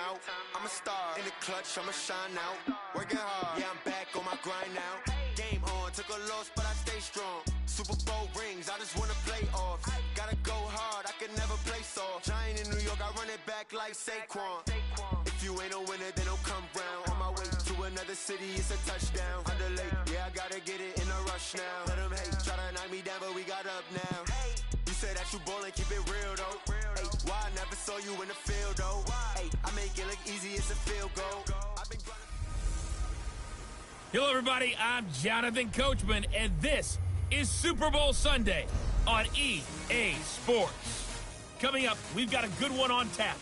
out. I'm a star in the clutch, I'ma shine out. Working hard, yeah, I'm back on my grind now. Game on, took a loss, but I stay strong. Super Bowl rings, I just wanna play off. Gotta go hard, I can never play soft. Giant in New York, I run it back like Saquon. If you ain't a winner, then don't come round. On my way to another city, it's a touchdown. Underlay, yeah, I gotta get it in a rush now. Let them hate, try to knock me down, but we got up now. You say that you ballin', keep it real though. Hey, why I never saw you in the field though? Hey, I make it look easy, it's a field goal. Hello everybody, I'm Jonathan Coachman, and this is Super Bowl Sunday on EA Sports. Coming up, we've got a good one on tap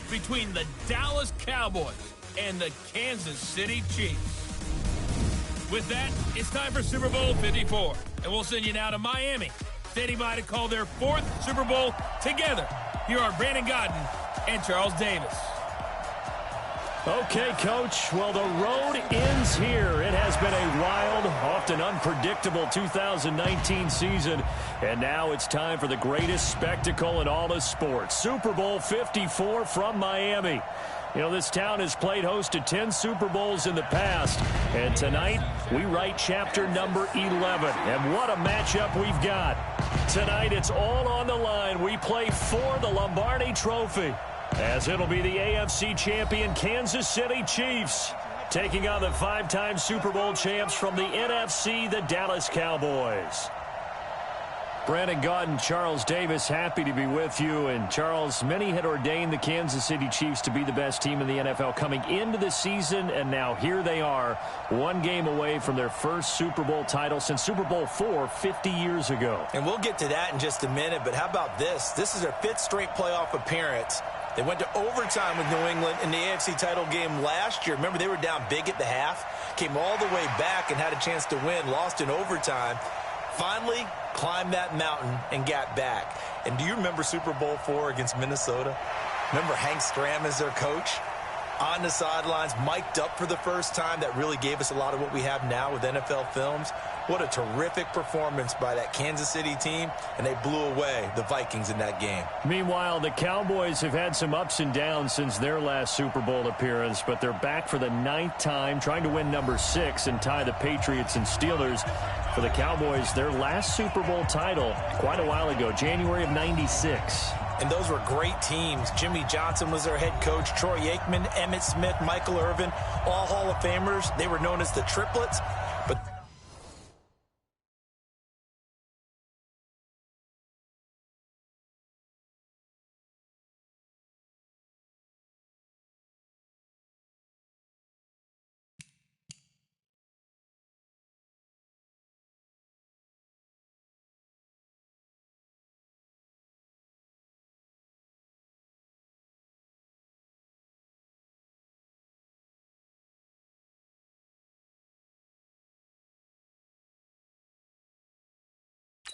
between the Dallas Cowboys and the Kansas City Chiefs. With that, it's time for Super Bowl 54, and we'll send you now to Miami, standing by to call their fourth Super Bowl together. Here are Brandon Godden and Charles Davis. Okay, Coach. Well, the road ends here. It has been a wild, often unpredictable 2019 season, and now it's time for the greatest spectacle in all of sports. Super Bowl 54 from Miami. You know, this town has played host to 10 Super Bowls in the past, and tonight we write chapter number 11. And what a matchup we've got. Tonight it's all on the line. We play for the Lombardi Trophy, as it'll be the AFC champion Kansas City Chiefs taking on the five-time Super Bowl champs from the NFC, the Dallas Cowboys. Brandon Godden, Charles Davis, happy to be with you. And Charles, many had ordained the Kansas City Chiefs to be the best team in the NFL coming into the season, and now here they are, one game away from their first Super Bowl title since Super Bowl IV 50 years ago. And we'll get to that in just a minute, but how about this? This is their fifth straight playoff appearance. They went to overtime with New England in the AFC title game last year. Remember, they were down big at the half, came all the way back and had a chance to win, lost in overtime. Finally climbed that mountain and got back. And do you remember Super Bowl IV against Minnesota? Remember Hank Stram as their coach? On the sidelines, mic'd up for the first time. That really gave us a lot of what we have now with NFL films. What a terrific performance by that Kansas City team, and they blew away the Vikings in that game. Meanwhile, the Cowboys have had some ups and downs since their last Super Bowl appearance, but they're back for the 9th time, trying to win number 6 and tie the Patriots and Steelers. For the Cowboys, their last Super Bowl title quite a while ago, January of '96. And those were great teams. Jimmy Johnson was their head coach. Troy Aikman, Emmitt Smith, Michael Irvin, all Hall of Famers. They were known as the Triplets. But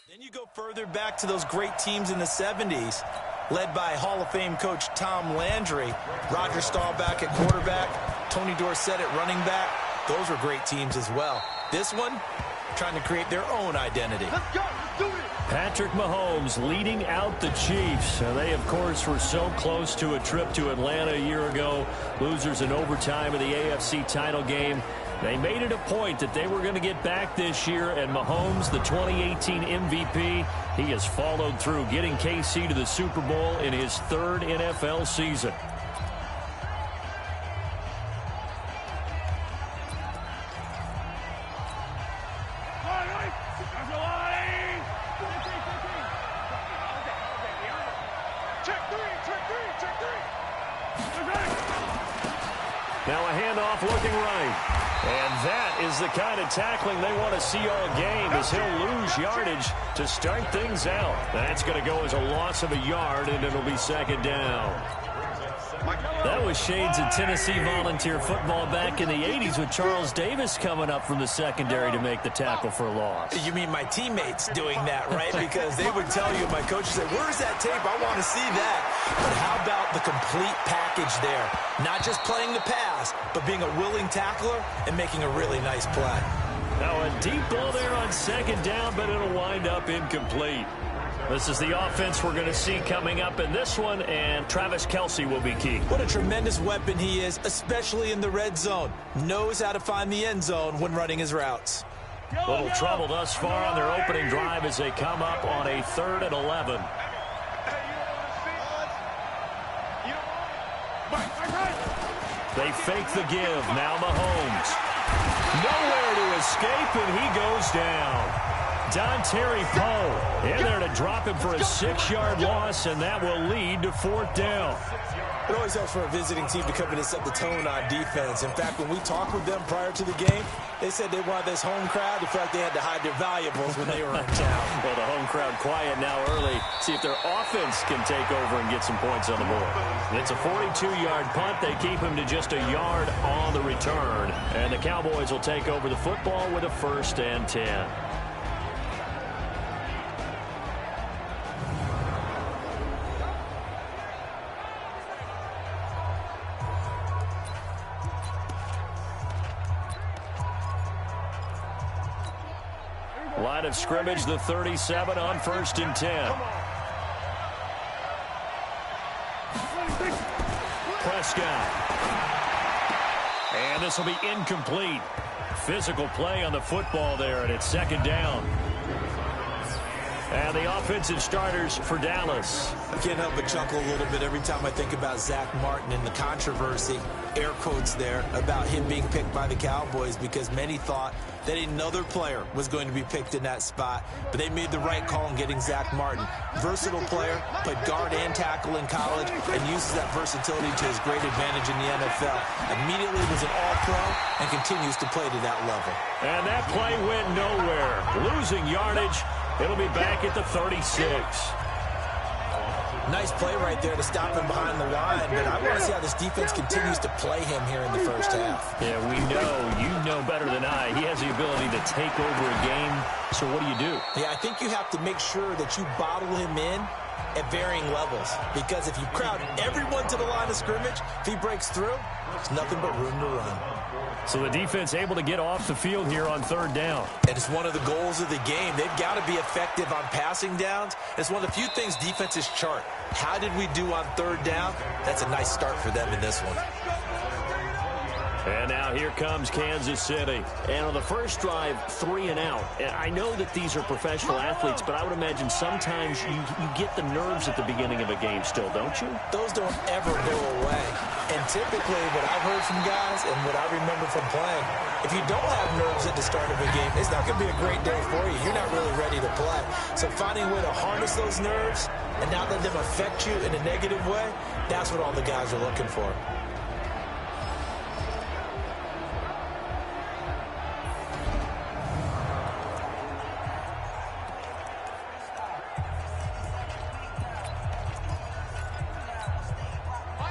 then you go further back to those great teams in the 70s, led by Hall of Fame coach Tom Landry, Roger Staubach at quarterback, Tony Dorsett at running back. Those were great teams as well. This one, trying to create their own identity. Let's go. Let's do it. Patrick Mahomes leading out the Chiefs. They, of course, were so close to a trip to Atlanta a year ago. Losers in overtime of the AFC title game. They made it a point that they were going to get back this year, and Mahomes, the 2018 MVP, he has followed through, getting KC to the Super Bowl in his 3rd NFL season. Now a handoff looking right. And that is the kind of tackling they want to see all game, as he'll lose yardage to start things out. That's going to go as a loss of a yard, and it'll be 2nd down. That was shades of Tennessee volunteer football back in the 80s with Charles Davis coming up from the secondary to make the tackle for a loss. You mean my teammates doing that, right? Because they would tell you, my coach would say, where's that tape? I want to see that. But how about the complete package there? Not just playing the pass, but being a willing tackler and making a really nice play. Now a deep ball there on 2nd down, but it'll wind up incomplete. This is the offense we're going to see coming up in this one, and Travis Kelce will be key. What a tremendous weapon he is, especially in the red zone. Knows how to find the end zone when running his routes. Little trouble thus far on their opening drive as they come up on a 3rd and 11. They fake the give. Now Mahomes. Nowhere to escape, and he goes down. Terry Poe in there to drop him for a 6-yard loss, and that will lead to 4th down. It always helps for a visiting team to come in and set the tone on defense. In fact, when we talked with them prior to the game, they said they wanted this home crowd to feel like they had to hide their valuables when they were in town. Well, the home crowd quiet now early. See if their offense can take over and get some points on the board. It's a 42-yard punt. They keep him to just a yard on the return. And the Cowboys will take over the football with a 1st and 10. Line of scrimmage, the 37 on 1st and 10. Prescott. And this will be incomplete. Physical play on the football there, and it's 2nd down. And the offensive starters for Dallas. I can't help but chuckle a little bit every time I think about Zach Martin and the controversy, air quotes there, about him being picked by the Cowboys, because many thought that another player was going to be picked in that spot, but they made the right call in getting Zach Martin. Versatile player, played guard and tackle in college, and uses that versatility to his great advantage in the NFL. Immediately was an all-pro and continues to play to that level. And that play went nowhere. Losing yardage. It'll be back at the 36. Nice play right there to stop him behind the line, but I want to see how this defense continues to play him here in the first half. Yeah, we know, you know better than I, he has the ability to take over a game. So what do? Yeah, I think you have to make sure that you bottle him in at varying levels, because if you crowd everyone to the line of scrimmage, if he breaks through, there's nothing but room to run. So the defense able to get off the field here on 3rd down. And it's one of the goals of the game. They've got to be effective on passing downs. It's one of the few things defenses chart. How did we do on 3rd down? That's a nice start for them in this one. And now here comes Kansas City. And on the first drive, 3 and out. And I know that these are professional athletes, but I would imagine sometimes you get the nerves at the beginning of a game still, don't you? Those don't ever go away. And typically what I've heard from guys and what I remember from playing, if you don't have nerves at the start of a game, it's not going to be a great day for you. You're not really ready to play. So finding a way to harness those nerves and not let them affect you in a negative way, that's what all the guys are looking for.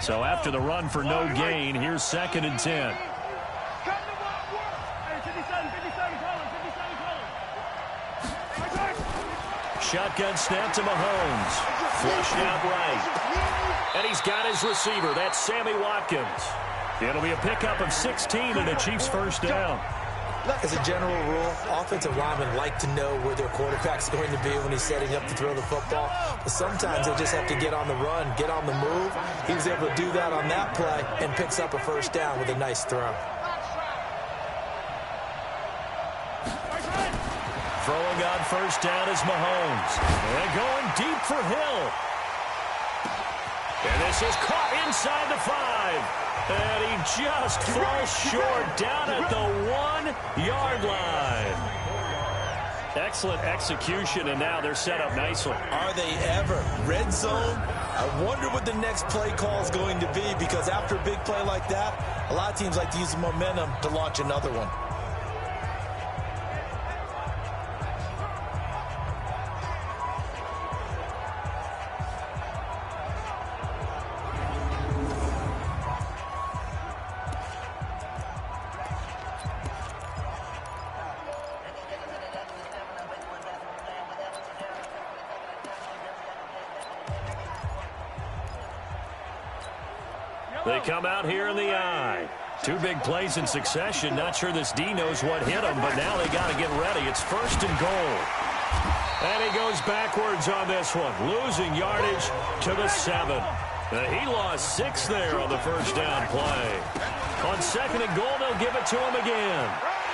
So after the run for no gain, here's 2nd and 10. Shotgun snap to Mahomes. Flushed out right. And he's got his receiver. That's Sammy Watkins. It'll be a pickup of 16 and a Chiefs 1st down. As a general rule, offensive linemen like to know where their quarterback's going to be when he's setting up to throw the football. But sometimes they just have to get on the run, get on the move. He was able to do that on that play and picks up a 1st down with a nice throw. Throwing on 1st down is Mahomes. And going deep for Hill. And this is caught inside the 5. And he just falls short down at the 1-yard line. Excellent execution, and now they're set up nicely. Are they ever? Red zone? I wonder what the next play call is going to be, because after a big play like that, a lot of teams like to use the momentum to launch another one. They come out here in the eye. 2 big plays in succession. Not sure this D knows what hit him, but now they got to get ready. It's 1st and goal. And he goes backwards on this one, losing yardage to the 7. He lost 6 there on the first down play. On 2nd and goal, they'll give it to him again.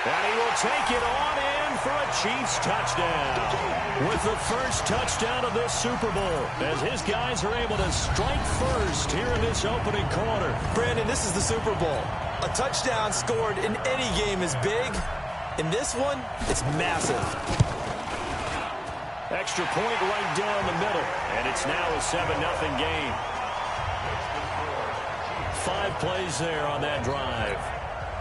And he will take it on in for a Chiefs touchdown. With the first touchdown of this Super Bowl, as his guys are able to strike first here in this opening quarter. Brandon, this is the Super Bowl. A touchdown scored in any game is big. In this one, it's massive. Extra point right down the middle, and it's now a 7-0 game. 5 plays there on that drive.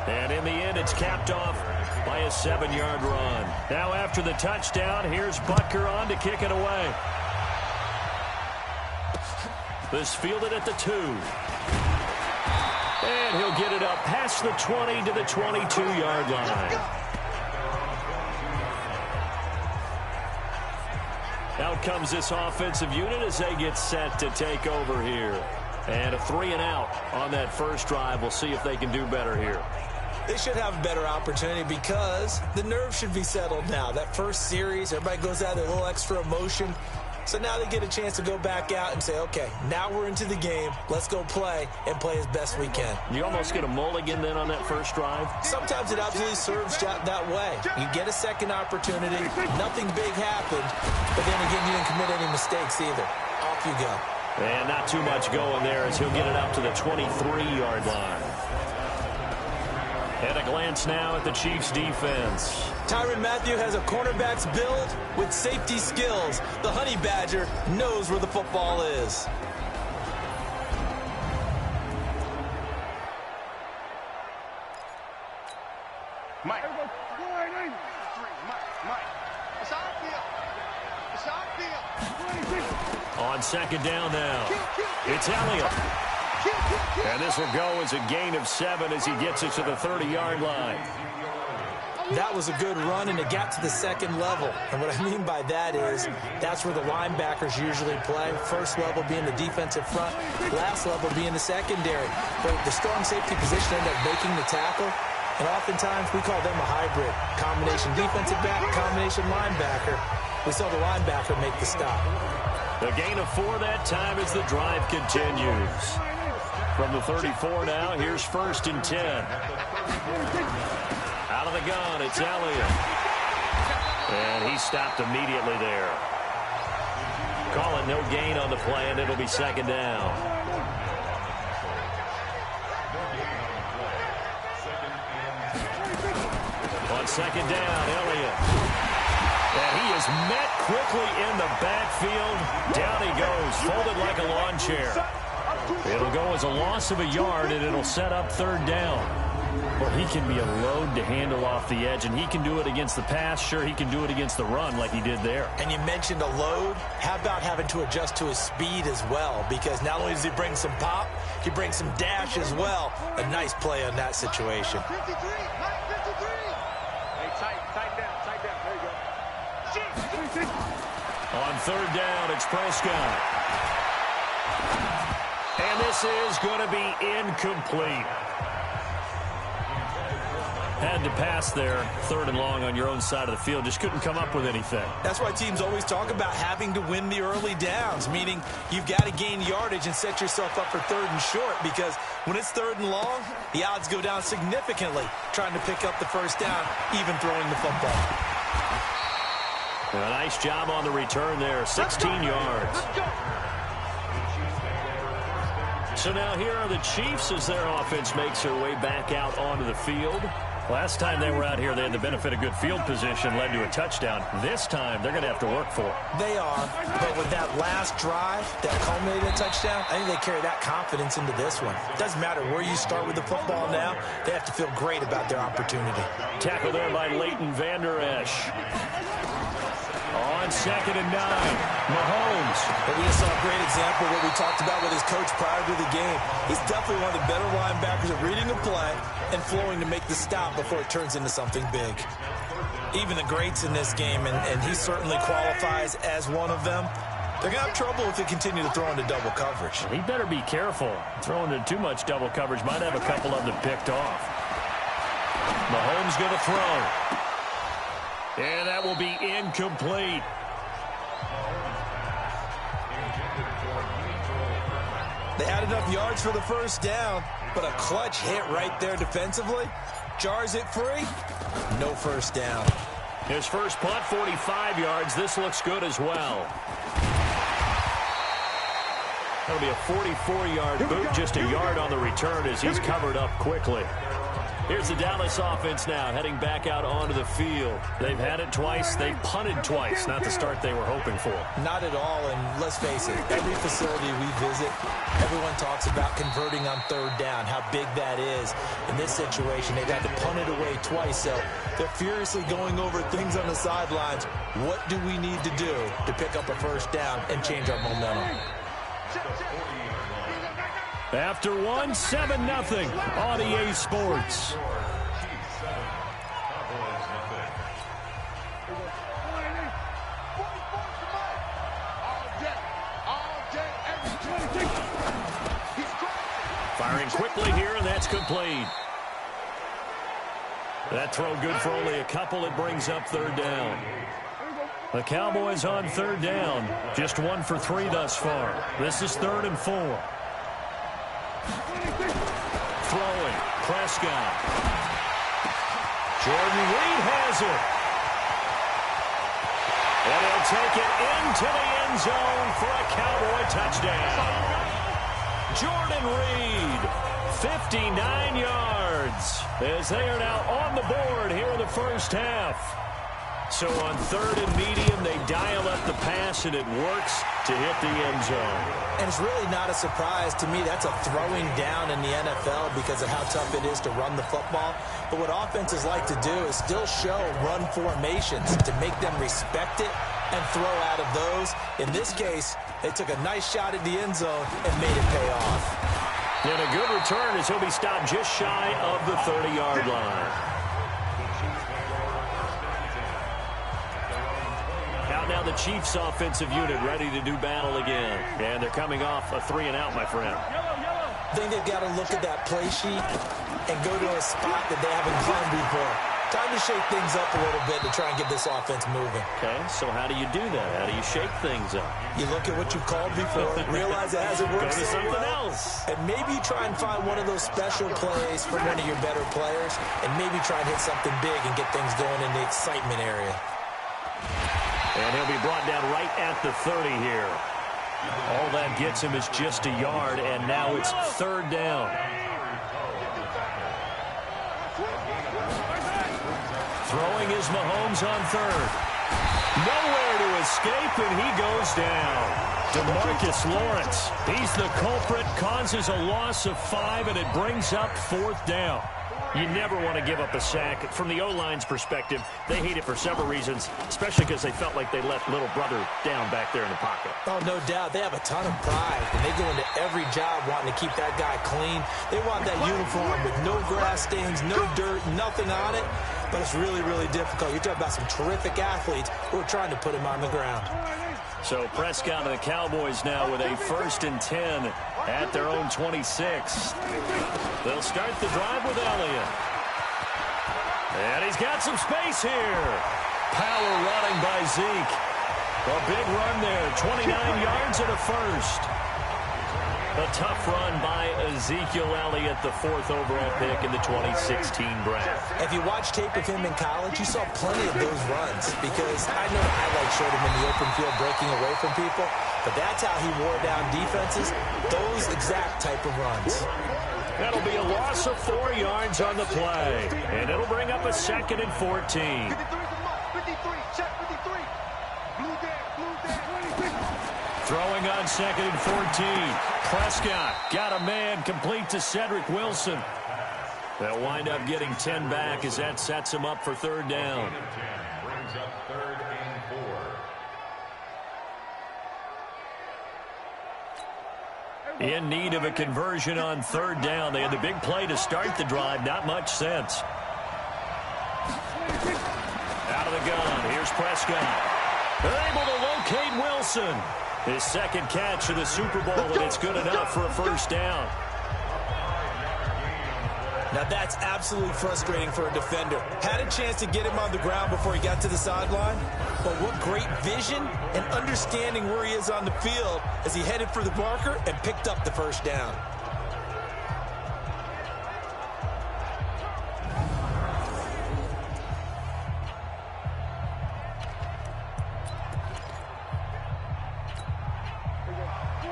And in the end, it's capped off by a 7-yard run. Now after the touchdown, here's Butker on to kick it away. This fielded at the 2. And he'll get it up past the 20 to the 22-yard line. Out comes this offensive unit as they get set to take over here. And a 3-and-out on that first drive. We'll see if they can do better here. They should have a better opportunity because the nerves should be settled now. That first series, everybody goes out with a little extra emotion. So now they get a chance to go back out and say, okay, now we're into the game. Let's go play and play as best we can. You almost get a mulligan then on that first drive? Sometimes it absolutely serves that way. You get a second opportunity. Nothing big happened. But then again, you didn't commit any mistakes either. Off you go. And not too much going there as he'll get it up to the 23-yard line. And a glance now at the Chiefs' defense. Tyrann Mathieu has a cornerback's build with safety skills. The Honey Badger knows where the football is. Mike. It's outfield. It's outfield. On 2nd down now, it's Elliott. And this will go as a gain of 7 as he gets it to the 30-yard line. That was a good run, and it got to the 2nd level. And what I mean by that is that's where the linebackers usually play. First level being the defensive front, last level being the secondary. But the strong safety position ended up making the tackle. And oftentimes we call them a hybrid. Combination defensive back, combination linebacker. We saw the linebacker make the stop. The gain of 4 that time as the drive continues. From the 34 now, here's 1st and 10. Out of the gun, it's Elliott. And he stopped immediately there. Calling no gain on the play, and it'll be 2nd down. On 2nd down, Elliott. And he is met quickly in the backfield. Down he goes, folded like a lawn chair. It'll go as a loss of a yard, and it'll set up 3rd down. Well, he can be a load to handle off the edge, and he can do it against the pass. Sure, he can do it against the run like he did there. And you mentioned a load. How about having to adjust to his speed as well? Because not only does he bring some pop, he brings some dash as well. A nice play on that situation. 53. Hey, tight down. There you go. On 3rd down, it's Prescott. And this is going to be incomplete. Had to pass there, 3rd and long on your own side of the field. Just couldn't come up with anything. That's why teams always talk about having to win the early downs, meaning you've got to gain yardage and set yourself up for 3rd and short, because when it's 3rd and long, the odds go down significantly trying to pick up the first down, even throwing the football. A nice job on the return there, 16 yards. So now here are the Chiefs as their offense makes their way back out onto the field. Last time they were out here, they had the benefit of good field position, led to a touchdown. This time, they're going to have to work for it. They are, but with that last drive that culminated in a touchdown, I think they carry that confidence into this one. It doesn't matter where you start with the football now. They have to feel great about their opportunity. Tackle there by Leighton Vander Esch. On 2nd and 9, Mahomes. But we just saw a great example of what we talked about with his coach prior to the game. He's definitely one of the better linebackers at reading a play and flowing to make the stop before it turns into something big. Even the greats in this game, and he certainly qualifies as one of them, they're going to have trouble if they continue to throw into double coverage. He better be careful. Throwing into too much double coverage might have a couple of them picked off. Mahomes going to throw. And that will be incomplete. They had enough yards for the first down, but a clutch hit right there defensively. Jars it free. No first down. His first punt, 45 yards. This looks good as well. That'll be a 44-yard boot, just a yard on the return as he's covered up quickly. Here's the Dallas offense now, heading back out onto the field. They've had it twice. They've punted twice. Not the start they were hoping for. Not at all, and let's face it, every facility we visit, everyone talks about converting on third down, how big that is. In this situation, they've had to punt it away twice, so they're furiously going over things on the sidelines. What do we need to do to pick up a first down and change our momentum? After one, 7-0 on EA Sports. Firing quickly here, and that's complete. That throw good for only a couple. It brings up third down. The Cowboys on third down. Just 1 for 3 thus far. This is 3rd and 4. Throwing. Prescott. Jordan Reed has it. And he'll take it into the end zone for a Cowboy touchdown. Jordan Reed, 59 yards, as they are now on the board here in the first half. So on 3rd and medium, they dial up the pass, and it works to hit the end zone. And it's really not a surprise to me. That's a throwing down in the NFL because of how tough it is to run the football. But what offenses like to do is still show run formations to make them respect it and throw out of those. In this case, they took a nice shot at the end zone and made it pay off. And a good return as he'll be stopped just shy of the 30-yard line. Out now the Chiefs offensive unit ready to do battle again. And they're coming off a 3-and-out, my friend. I think they've got to look at that play sheet and go to a spot that they haven't gone before. Time to shake things up a little bit to try and get this offense moving. Okay, so how do you do that? How do you shake things up? You look at what you called before, realize it hasn't worked Go to so something well, else. and maybe try and find one of those special plays from one of your better players, and maybe try and hit something big and get things going in the excitement area. And he'll be brought down right at the 30 here. All that gets him is just a yard, and now it's 3rd down. Throwing is Mahomes on 3rd. Nowhere to escape, and he goes down. DeMarcus Lawrence, he's the culprit, causes a loss of 5, and it brings up 4th down. You never want to give up a sack. From the O-line's perspective, they hate it for several reasons, especially because they felt like they let little brother down back there in the pocket. Oh, no doubt. They have a ton of pride, and they go into every job wanting to keep that guy clean. They want that uniform with no grass stains, no dirt, nothing on it. But it's really, really difficult. You're talking about some terrific athletes who are trying to put him on the ground. So Prescott and the Cowboys now with a 1st and 10 at their own 26. They'll start the drive with Elliott. And he's got some space here. Power running by Zeke. A big run there, 29 yards and a first. A tough run by Ezekiel Elliott, the 4th overall pick in the 2016 draft. If you watch tape of him in college, you saw plenty of those runs because I know the highlights showed him in the open field breaking away from people, but that's how he wore down defenses, those exact type of runs. That'll be a loss of 4 yards on the play, and it'll bring up a 2nd and 14. 53, check 53. Blue down. Throwing on 2nd and 14. Prescott got a man complete to Cedric Wilson. They'll wind up getting 10 back as that sets him up for 3rd down. Brings up 3rd and 4. In need of a conversion on 3rd down. They had the big play to start the drive. Not much sense. Out of the gun. Here's Prescott. They're able to locate Wilson. His 2nd catch of the Super Bowl, and it's good enough for a 1st down. Now that's absolutely frustrating for a defender. Had a chance to get him on the ground before he got to the sideline, but what great vision and understanding where he is on the field as he headed for the marker and picked up the first down.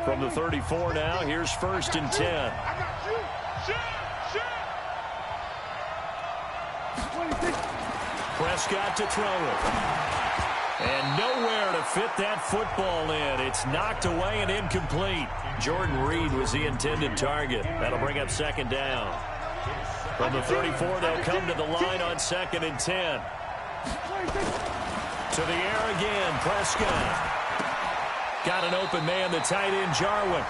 From the 34 now, here's 1st and 10. Prescott to throw it. And nowhere to fit that football in. It's knocked away and incomplete. Jordan Reed was the intended target. That'll bring up 2nd down. From the 34, they'll come to the line on 2nd and 10. To the air again, Prescott. Got an open man, the tight end, Jarwin.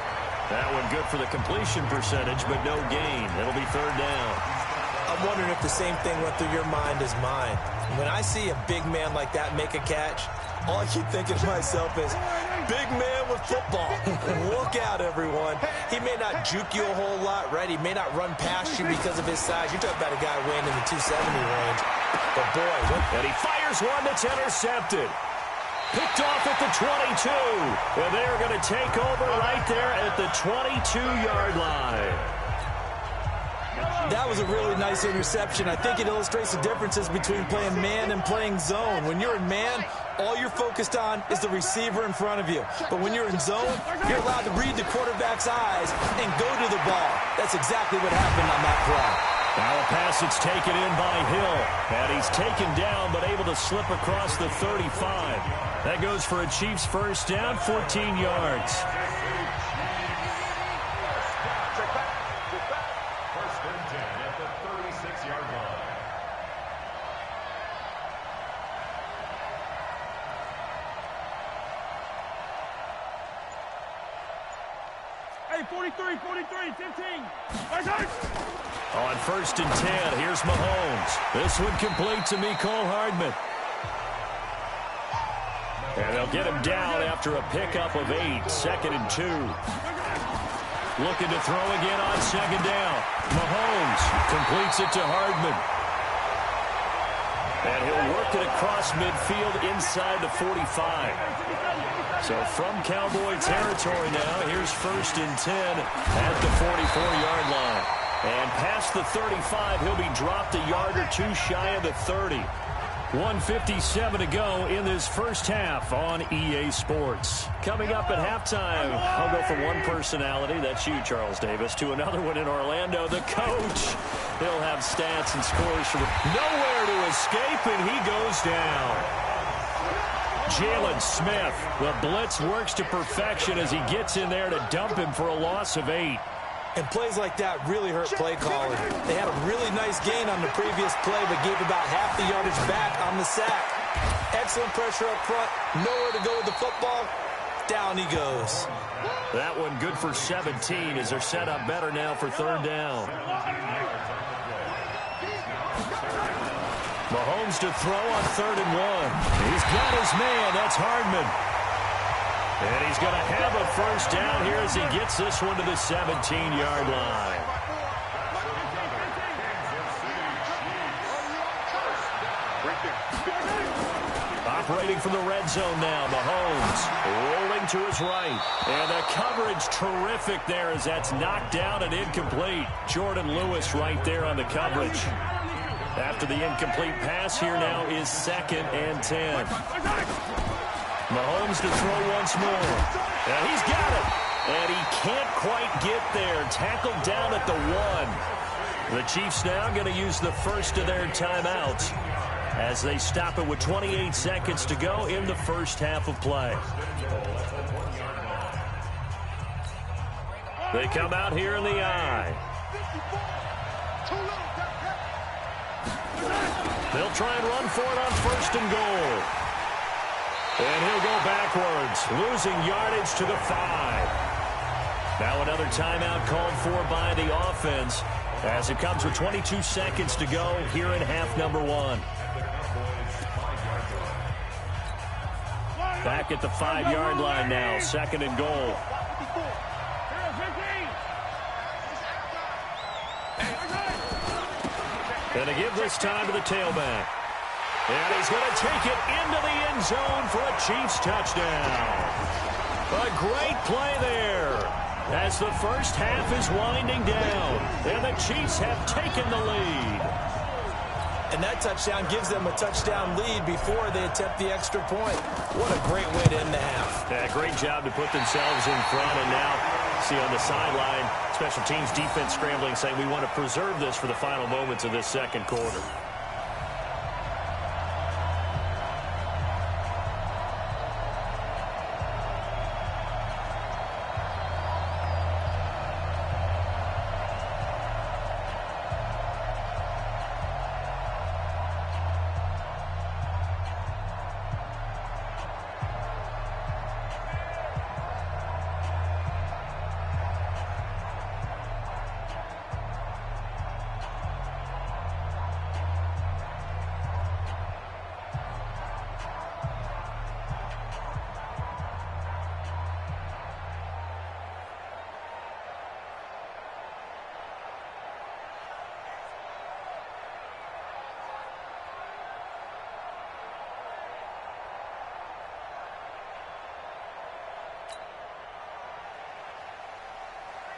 That one good for the completion percentage, but no gain. It'll be 3rd down. I'm wondering if the same thing went through your mind as mine. When I see a big man like that make a catch, all I keep thinking to myself is, big man with football. Look out, everyone. He may not juke you a whole lot, right? He may not run past you because of his size. You're talking about a guy weighing in the 270 range. But, boy, and he fires one that's intercepted. Picked off at the 22. And they're going to take over right there at the 22-yard line. That was a really nice interception. I think it illustrates the differences between playing man and playing zone. When you're in man, all you're focused on is the receiver in front of you. But when you're in zone, you're allowed to read the quarterback's eyes and go to the ball. That's exactly what happened on that play. Now a pass that's taken in by Hill. And he's taken down but able to slip across the 35. That goes for a Chiefs first down, 14 yards. First and 10 at the 36-yard line. Hey, 43, 15. On 1st and 10, here's Mahomes. This one complete to Mecole Hardman. And they'll get him down after a pickup of 8, 2nd and 2. Looking to throw again on 2nd down. Mahomes completes it to Hardman. And he'll work it across midfield inside the 45. So from Cowboy territory now, here's 1st and 10 at the 44-yard line. And past the 35, he'll be dropped a yard or two shy of the 30. 1:57 to go in this first half on EA Sports. Coming up at halftime, I'll go from one personality, that's you, Charles Davis, to another one in Orlando, the coach. He'll have stats and scores from nowhere to escape, and he goes down. Jalen Smith, the blitz works to perfection as he gets in there to dump him for a loss of 8. And plays like that really hurt play calling. They had a really nice gain on the previous play, but gave about half the yardage back on the sack. Excellent pressure up front. Nowhere to go with the football. Down he goes. That one good for 17 as they're set up better now for 3rd down. Mahomes to throw on 3rd and 1. He's got his man. That's Hardman. And he's going to have a first down here as he gets this one to the 17-yard line. Operating from the red zone now, Mahomes rolling to his right. And the coverage terrific there as that's knocked down and incomplete. Jordan Lewis right there on the coverage. After the incomplete pass, here now is 2nd and 10. Mahomes to throw once more. And he's got it. And he can't quite get there. Tackled down at the 1. The Chiefs now going to use the first of their timeouts as they stop it with 28 seconds to go in the first half of play. They come out here in the I. They'll try and run for it on 1st and goal. And he'll go backwards, losing yardage to the 5. Now another timeout called for by the offense as it comes with 22 seconds to go here in half number 1. Back at the 5-yard line now, 2nd and goal. And to give this time to the tailback. And he's going to take it into the end zone for a Chiefs touchdown. A great play there as the first half is winding down. And the Chiefs have taken the lead. And that touchdown gives them a touchdown lead before they attempt the extra point. What a great way to end the half. Yeah, great job to put themselves in front. And now, see on the sideline, special teams defense scrambling, saying we want to preserve this for the final moments of this second quarter.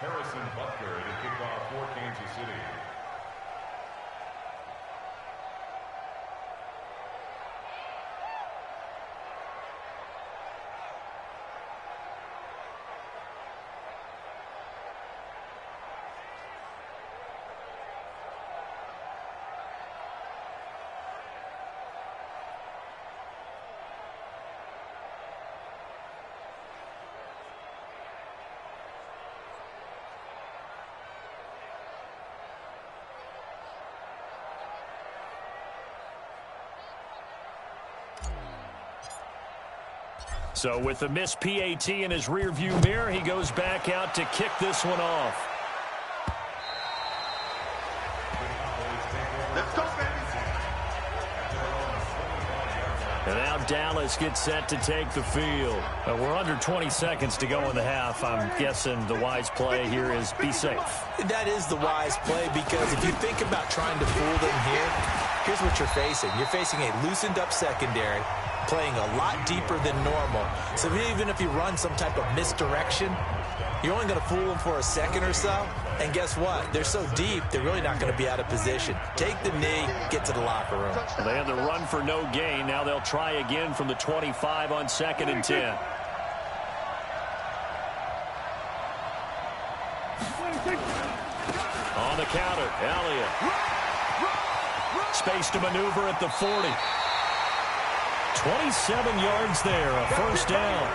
Harrison Butker to kick off for Kansas City. So with the missed PAT in his rearview mirror, he goes back out to kick this one off. Let's go, baby. And now Dallas gets set to take the field. We're under 20 seconds to go in the half. I'm guessing the wise play here is be safe. That is the wise play, because if you think about trying to fool them here, here's what you're facing. You're facing a loosened up secondary, playing a lot deeper than normal. So even if you run some type of misdirection, you're only going to fool them for a second or so. And guess what? They're so deep, they're really not going to be out of position. Take the knee, get to the locker room. Well, they had the run for no gain. Now they'll try again from the 25 on 2nd and 10. On the counter, Elliott. Space to maneuver at the 40. 27 yards there, a first down.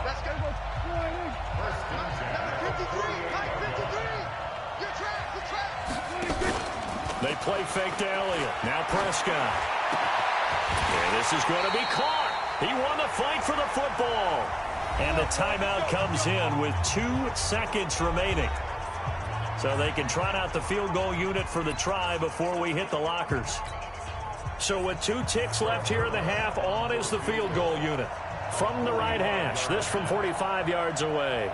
Let's go. Number 53, Mike 53. You're trapped. They play fake to Elliott. Now Prescott. And this is going to be caught. He won the fight for the football. And the timeout comes in with 2 seconds remaining. So they can trot out the field goal unit for the try before we hit the lockers. So with 2 ticks left here in the half, on is the field goal unit. From the right hash, this from 45 yards away.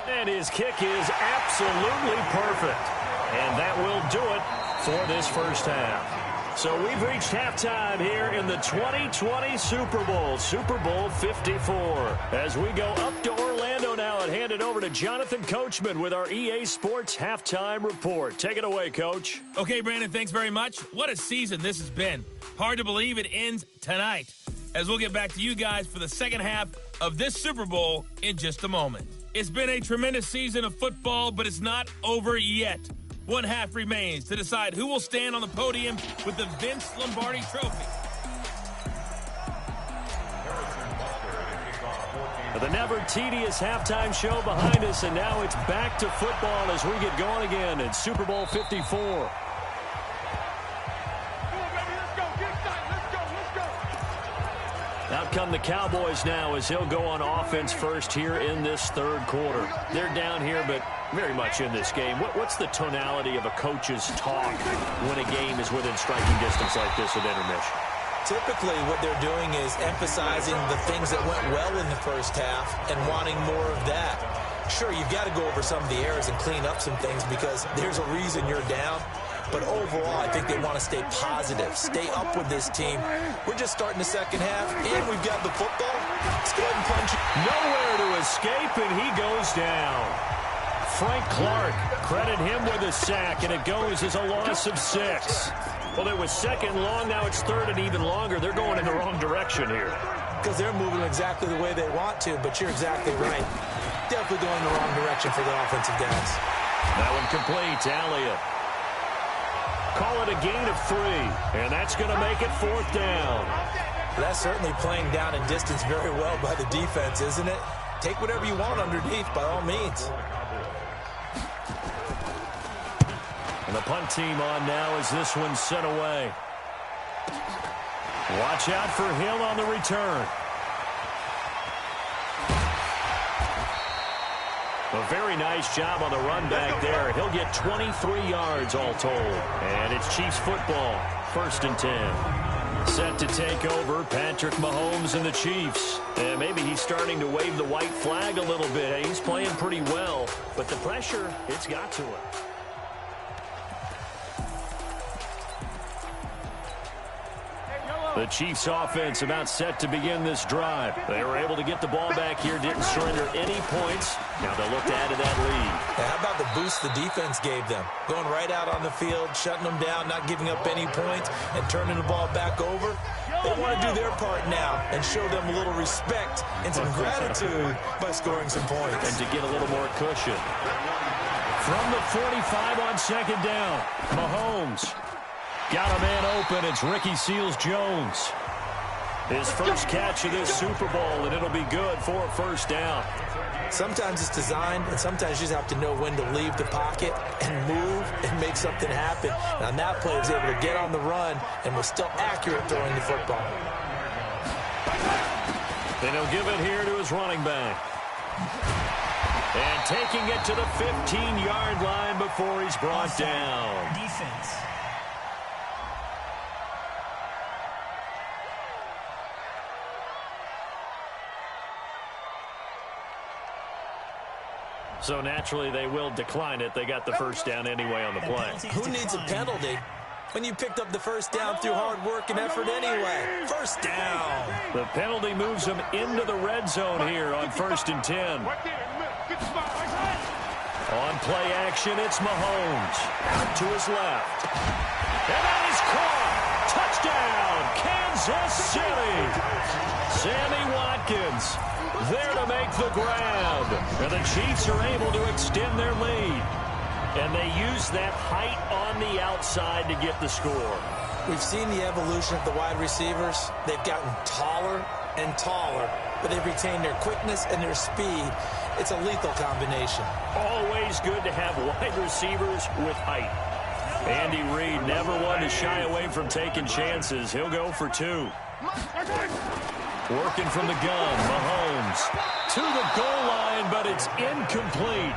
And his kick is absolutely perfect. And that will do it for this first half. So we've reached halftime here in the 2020 Super Bowl, Super Bowl 54. As we go up to Orlando now and hand it over to Jonathan Coachman with our EA Sports Halftime Report. Take it away, Coach. Okay, Brandon, thanks very much. What a season this has been. Hard to believe it ends tonight, as we'll get back to you guys for the second half of this Super Bowl in just a moment. It's been a tremendous season of football, but it's not over yet. One half remains to decide who will stand on the podium with the Vince Lombardi Trophy. The never tedious halftime show behind us, and now it's back to football as we get going again in Super Bowl 54. Out come the Cowboys now as he'll go on offense first here in this third quarter. They're down here, but very much in this game. What's the tonality of a coach's talk when a game is within striking distance like this at intermission? Typically, what they're doing is emphasizing the things that went well in the first half and wanting more of that. Sure, you've got to go over some of the errors and clean up some things because there's a reason you're down. But overall, I think they want to stay positive, stay up with this team. We're just starting the second half, and we've got the football. Let's go ahead and punch it. Nowhere to escape, and he goes down. Frank Clark, credit him with a sack, and it goes as a loss of 6. Well, it was second long, now it's third and even longer. They're going in the wrong direction here. Because they're moving exactly the way they want to, but you're exactly right. Definitely going in the wrong direction for the offensive guys. That one complete to Elliott. Call it a gain of 3, and that's going to make it 4th down. That's certainly playing down in distance very well by the defense, isn't it? Take whatever you want underneath, by all means. And the punt team on now as this one's sent away. Watch out for Hill on the return. A very nice job on the run back there. He'll get 23 yards all told. And it's Chiefs football, 1st and 10. Set to take over, Patrick Mahomes and the Chiefs. And maybe he's starting to wave the white flag a little bit. He's playing pretty well, but the pressure, it's got to him. The Chiefs offense about set to begin this drive. They were able to get the ball back here, didn't surrender any points. Now they'll look to add to that lead. How about the boost the defense gave them? Going right out on the field, shutting them down, not giving up any points, and turning the ball back over. They want to do their part now and show them a little respect and some gratitude by scoring some points. And to get a little more cushion. From the 45 on 2nd down, Mahomes. Got a man open. It's Ricky Seals-Jones. His first catch of this Super Bowl, and it'll be good for a 1st down. Sometimes it's designed, and sometimes you just have to know when to leave the pocket and move and make something happen. And on that play, he was able to get on the run and was still accurate throwing the football. Then he'll give it here to his running back. And taking it to the 15-yard line before he's brought down. Defense. So naturally, they will decline it. They got the 1st down anyway on the play. Who needs a penalty when you picked up the 1st down through hard work and effort anyway? 1st down. The penalty moves them into the red zone here on 1st and 10. On play action, it's Mahomes. Out to his left. And that is caught. Touchdown, Kansas City. Sammy Watkins there to make the grab. And the Chiefs are able to extend their lead. And they use that height on the outside to get the score. We've seen the evolution of the wide receivers. They've gotten taller and taller, but they've retained their quickness and their speed. It's a lethal combination. Always good to have wide receivers with height. Andy Reid never one to shy away from taking chances. He'll go for 2. Working from the gun, Mahomes to the goal line, but it's incomplete.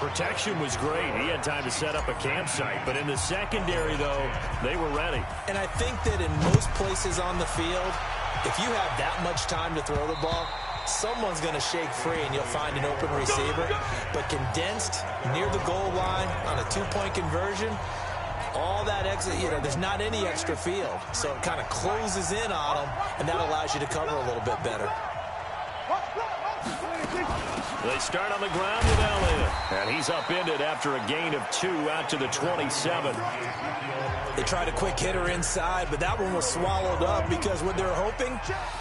Protection was great. He had time to set up a campsite, but in the secondary, though, they were ready. And I think that in most places on the field, if you have that much time to throw the ball, someone's going to shake free and you'll find an open receiver. But condensed near the goal line on a 2-point conversion, all that exit, there's not any extra field. So it kind of closes in on them, and that allows you to cover a little bit better. They start on the ground with Elliott. And he's upended after a gain of 2 out to the 27. They tried a quick hitter inside, but that one was swallowed up because what they're hoping,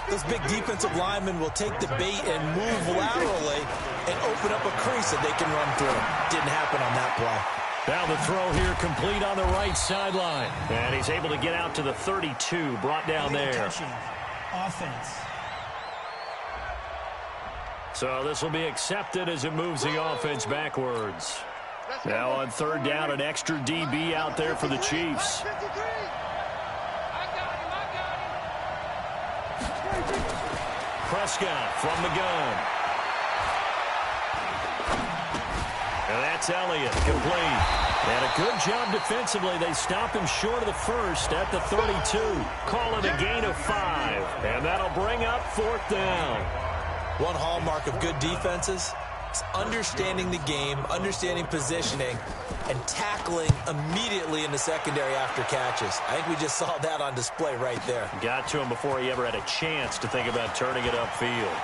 those big defensive linemen will take the bait and move laterally and open up a crease that they can run through. Didn't happen on that play. Now the throw here complete on the right sideline. And he's able to get out to the 32, brought down there. Offense. So this will be accepted as it moves the offense backwards. Now on 3rd down, an extra DB out there for the Chiefs. Prescott from the gun. And that's Elliott, complete. And a good job defensively. They stop him short of the first at the 32. Call it a gain of 5. And that'll bring up 4th down. One hallmark of good defenses is understanding the game, understanding positioning, and tackling immediately in the secondary after catches. I think we just saw that on display right there. Got to him before he ever had a chance to think about turning it upfield.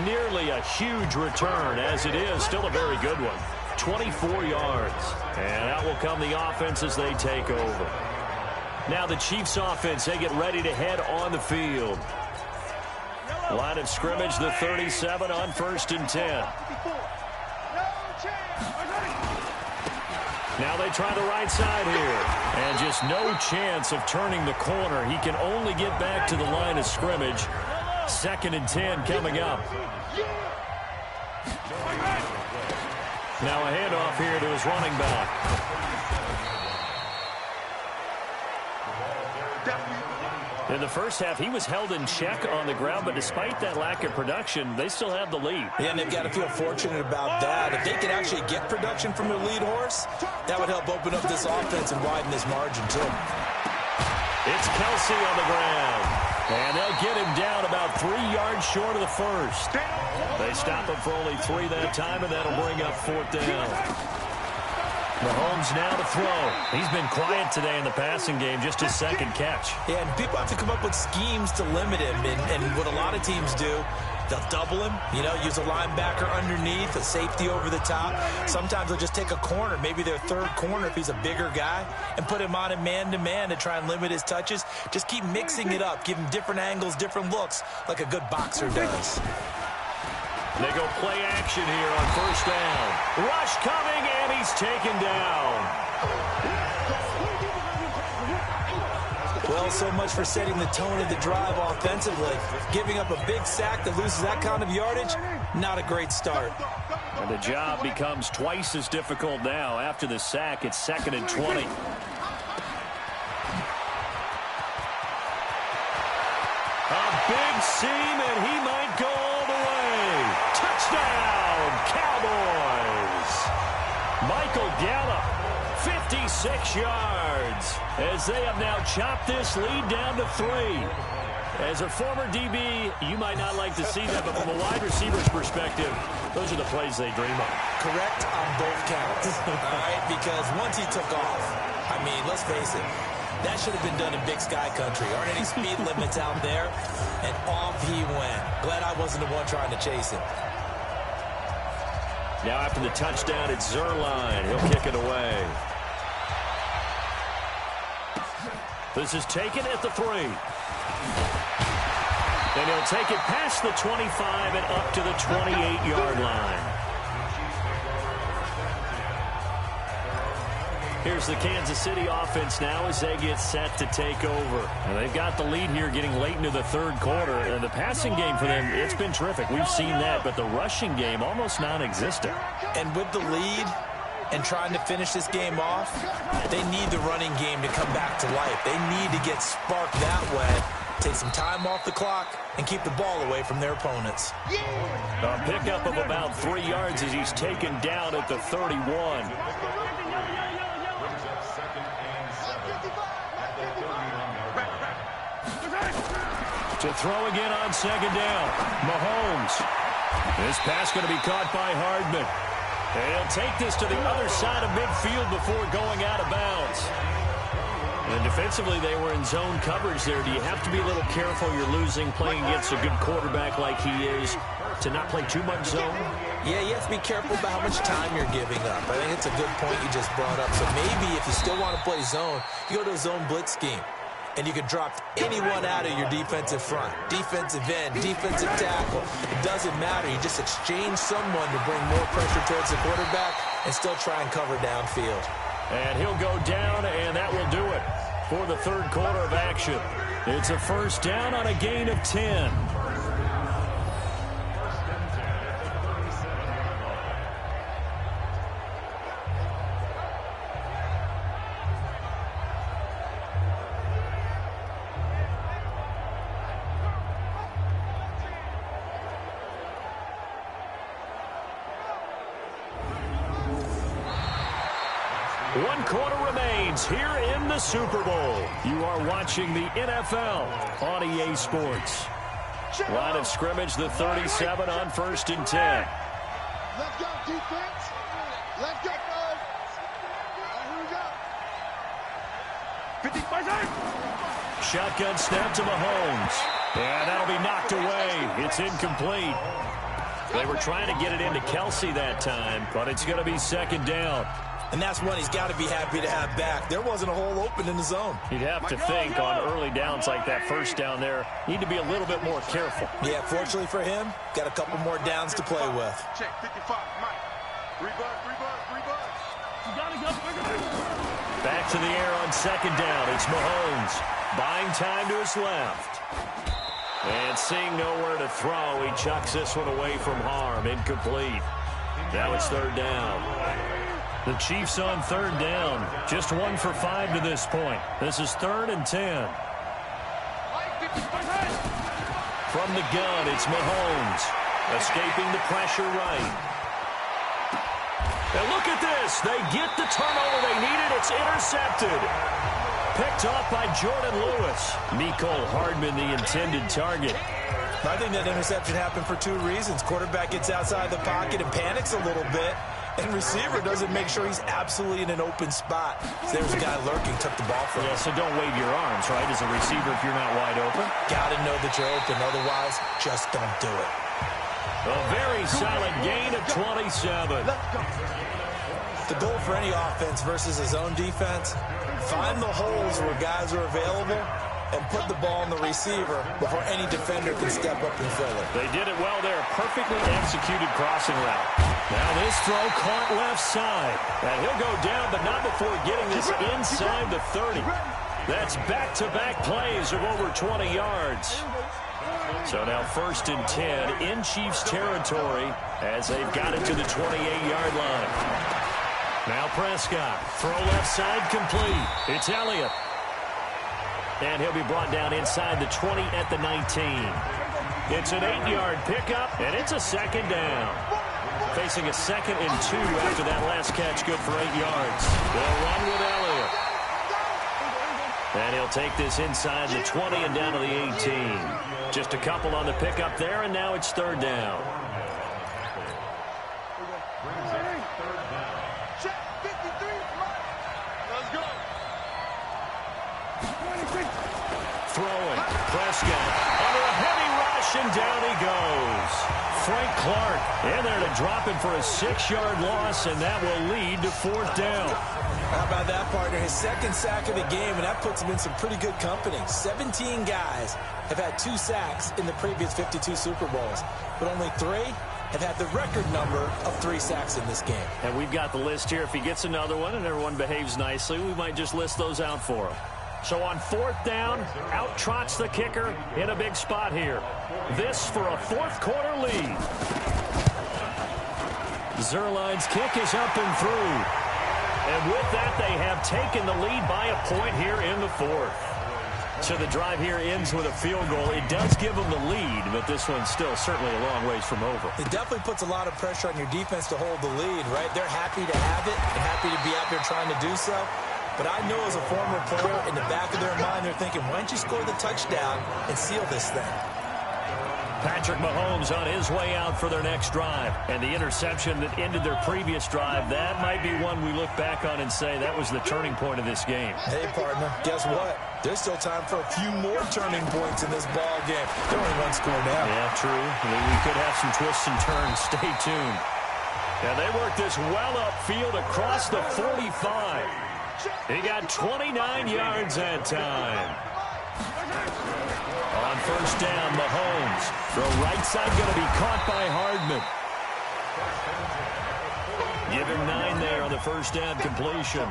Nearly a huge return, as it is still a very good one. 24 yards. And out will come the offense as they take over. Now the Chiefs offense, they get ready to head on the field. Line of scrimmage, the 37 on 1st and 10. Now they try the right side here. And just no chance of turning the corner. He can only get back to the line of scrimmage. 2nd and 10 coming up. Now a handoff here to his running back. In the first half, he was held in check on the ground, but despite that lack of production, they still have the lead. Yeah, and they've got to feel fortunate about that. If they could actually get production from their lead horse, that would help open up this offense and widen this margin, too. It's Kelsey on the ground. And they'll get him down about 3 yards short of the first. They stop him for only 3 that time, and that'll bring up 4th down. Mahomes now to throw. He's been quiet today in the passing game, just his 2nd catch. Yeah, and people have to come up with schemes to limit him. And what a lot of teams do, they'll double him, use a linebacker underneath, a safety over the top. Sometimes they'll just take a corner, maybe their 3rd corner if he's a bigger guy, and put him on a man-to-man to try and limit his touches. Just keep mixing it up, give him different angles, different looks, like a good boxer does. They go play action here on 1st down. Rush coming, and he's taken down. Well, so much for setting the tone of the drive offensively. Giving up a big sack that loses that kind of yardage, not a great start. And the job becomes twice as difficult now. After the sack, it's 2nd and 20. A big seam, and he might go all the way. Touchdown, Cowboys. Michael Gallup, 56 yards, as they have now chopped this lead down to 3. As a former DB, you might not like to see that, but from a wide receiver's perspective, those are the plays they dream of. Correct on both counts, all right? Because once he took off, I mean, let's face it, that should have been done in Big Sky Country. Aren't any speed limits out there? And off he went. Glad I wasn't the one trying to chase him. Now after the touchdown, it's Zerline. He'll kick it away. This is taken at the 3. And he'll take it past the 25 and up to the 28-yard line. Here's the Kansas City offense now as they get set to take over. And they've got the lead here getting late into the 3rd quarter. And the passing game for them, it's been terrific. We've seen that, but the rushing game almost non-existent. And with the lead and trying to finish this game off, they need the running game to come back to life. They need to get sparked that way, take some time off the clock, and keep the ball away from their opponents. A pickup of about 3 yards as he's taken down at the 31. To throw again on 2nd down. Mahomes. This pass going to be caught by Hardman. And he'll take this to the other side of midfield before going out of bounds. And defensively, they were in zone coverage there. Do you have to be a little careful? You're losing, playing against a good quarterback like he is, to not play too much zone? Yeah, you have to be careful about how much time you're giving up. I think it's a good point you just brought up. So maybe if you still want to play zone, you go to a zone blitz scheme. And you can drop anyone out of your defensive front. Defensive end, defensive tackle. It doesn't matter. You just exchange someone to bring more pressure towards the quarterback and still try and cover downfield. And he'll go down, and that will do it for the 3rd quarter of action. It's a 1st down on a gain of 10. 1 quarter remains here in the Super Bowl. You are watching the NFL on EA Sports. Line of scrimmage, the 37 on 1st and 10. Let's go, defense. Let's go. Here we go. 50%. Shotgun snap to Mahomes. And that'll be knocked away. It's incomplete. They were trying to get it into Kelsey that time, but it's going to be 2nd down. And that's one he's got to be happy to have back. There wasn't a hole open in the zone. You'd have to think on early downs like that first down there, need to be a little bit more careful. Yeah, fortunately for him, got a couple more downs to play with. Check 55, Mike. 3 bucks. You gotta go. Back to the air on 2nd down. It's Mahomes. Buying time to his left. And seeing nowhere to throw, he chucks this one away from harm. Incomplete. Now it's 3rd down. The Chiefs on 3rd down. Just 1 for 5 to this point. This is 3rd and 10. From the gun, it's Mahomes. Escaping the pressure right. And look at this. They get the turnover they needed. It's intercepted. Picked off by Jordan Lewis. Mecole Hardman, the intended target. I think that interception happened for 2 reasons. Quarterback gets outside the pocket and panics a little bit. And receiver doesn't make sure he's absolutely in an open spot. So there's a guy lurking, took the ball from him. Yeah, so don't wave your arms, right, as a receiver if you're not wide open. Got to know that you're open. Otherwise, just don't do it. A very solid gain of 27. The goal for any offense versus his own defense, find the holes where guys are available and put the ball in the receiver before any defender can step up and fill it. They did it well there. Perfectly executed crossing route. Now this throw caught left side. And he'll go down, but not before getting this inside the 30. That's back-to-back plays of over 20 yards. So now 1st and 10 in Chiefs territory as they've got it to the 28-yard line. Now Prescott. Throw left side complete. It's Elliott. And he'll be brought down inside the 20 at the 19. It's an 8-yard pickup, and it's a 2nd down. Facing a 2nd and 2 after that last catch, good for 8 yards. They'll run with Elliott. And he'll take this inside the 20 and down to the 18. Just a couple on the pickup there, and now it's 3rd down. Throwing. Prescott under a heavy rush, and down he goes. Frank Clark in there to drop him for a 6-yard loss, and that will lead to 4th down. How about that, partner? His 2nd sack of the game, and that puts him in some pretty good company. 17 guys have had 2 sacks in the previous 52 Super Bowls, but only 3 have had the record number of 3 sacks in this game. And we've got the list here. If he gets another one and everyone behaves nicely, we might just list those out for him. So on 4th down, out trots the kicker in a big spot here. This for a 4th quarter lead. Zuerlein's kick is up and through. And with that, they have taken the lead by a point here in the 4th. So the drive here ends with a field goal. It does give them the lead, but this one's still certainly a long ways from over. It definitely puts a lot of pressure on your defense to hold the lead, right? They're happy to have it and happy to be out there trying to do so. But I know as a former player, in the back of their mind, they're thinking, why don't you score the touchdown and seal this thing? Patrick Mahomes on his way out for their next drive. And the interception that ended their previous drive, that might be one we look back on and say that was the turning point of this game. Hey, partner, guess what? There's still time for a few more turning points in this ball game. They're only 1 score now. Yeah, true. We could have some twists and turns. Stay tuned. And they work this well upfield across the 45. He got 29 yards that time. On 1st down, Mahomes. The right side going to be caught by Hardman. Give him 9 there on the 1st down completion.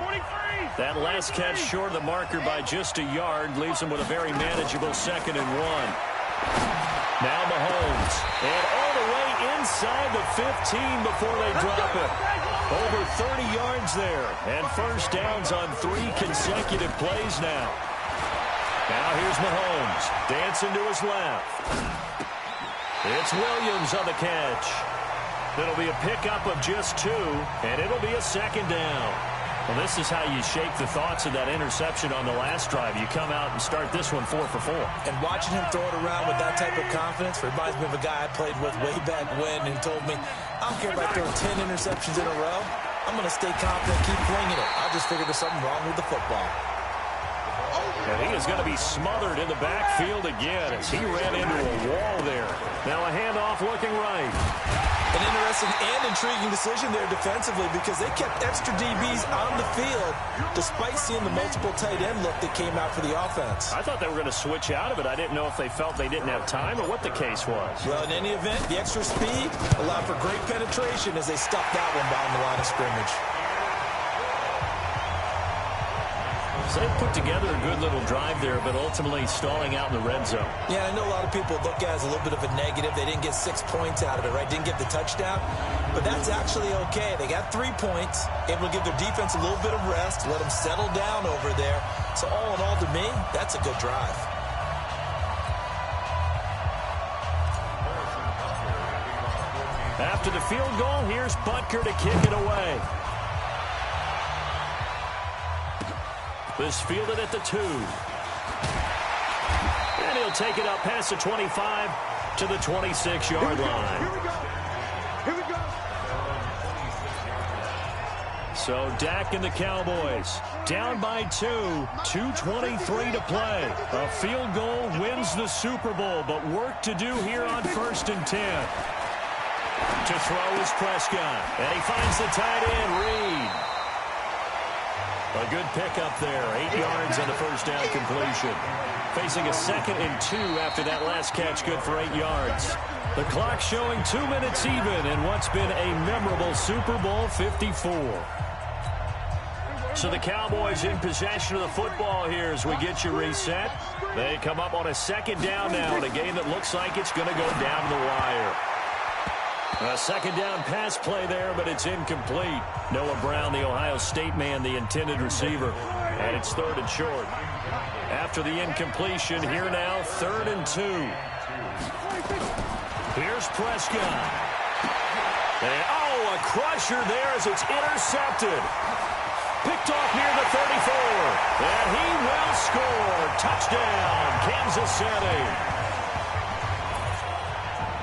That last catch short of the marker by just a yard leaves him with a very manageable 2nd and 1. Now Mahomes. And all the way inside the 15 before they drop it. Over 30 yards there. And 1st downs on 3 consecutive plays now. Now here's Mahomes. Dancing to his left. It's Williams on the catch. It'll be a pickup of just 2, and it'll be a 2nd down. Well, this is how you shake the thoughts of that interception on the last drive. You come out and start this one 4 for 4. And watching him throw it around with that type of confidence reminds me of a guy I played with way back when and told me, I don't care if I throw 10 interceptions in a row. I'm going to stay confident, keep flinging it. I just figured there's something wrong with the football. And he is going to be smothered in the backfield again as he ran into a wall there. Now a handoff looking right. An interesting and intriguing decision there defensively because they kept extra DBs on the field despite seeing the multiple tight end look that came out for the offense. I thought they were going to switch out of it. I didn't know if they felt they didn't have time or what the case was. Well, in any event, the extra speed allowed for great penetration as they stuffed that one behind the line of scrimmage. So they put together a good little drive there, but ultimately stalling out in the red zone. Yeah, I know a lot of people look at it as a little bit of a negative. They didn't get 6 points out of it, right? Didn't get the touchdown. But that's actually okay. They got 3 points, able to give their defense a little bit of rest, let them settle down over there. So all in all, to me, that's a good drive. After the field goal, here's Butker to kick it away. This fielded at the 2. And he'll take it up past the 25 to the 26-yard line. Here we go. Here we go. So Dak and the Cowboys down by 2, 2:23 to play. A field goal wins the Super Bowl, but work to do here on 1st and 10. To throw is Prescott, and he finds the tight end, Reed. A good pickup there, 8 yards on the first down completion. Facing a 2nd and 2 after that last catch, good for 8 yards. The clock showing 2 minutes even in what's been a memorable Super Bowl 54. So the Cowboys in possession of the football here as we get you reset. They come up on a 2nd down now in a game that looks like it's going to go down the wire. A 2nd down pass play there, but it's incomplete. Noah Brown, the Ohio State man, the intended receiver. And it's 3rd and short. After the incompletion, here now, 3rd and 2. Here's Prescott. And, a crusher there as it's intercepted. Picked off near the 34. And he will score. Touchdown, Kansas City.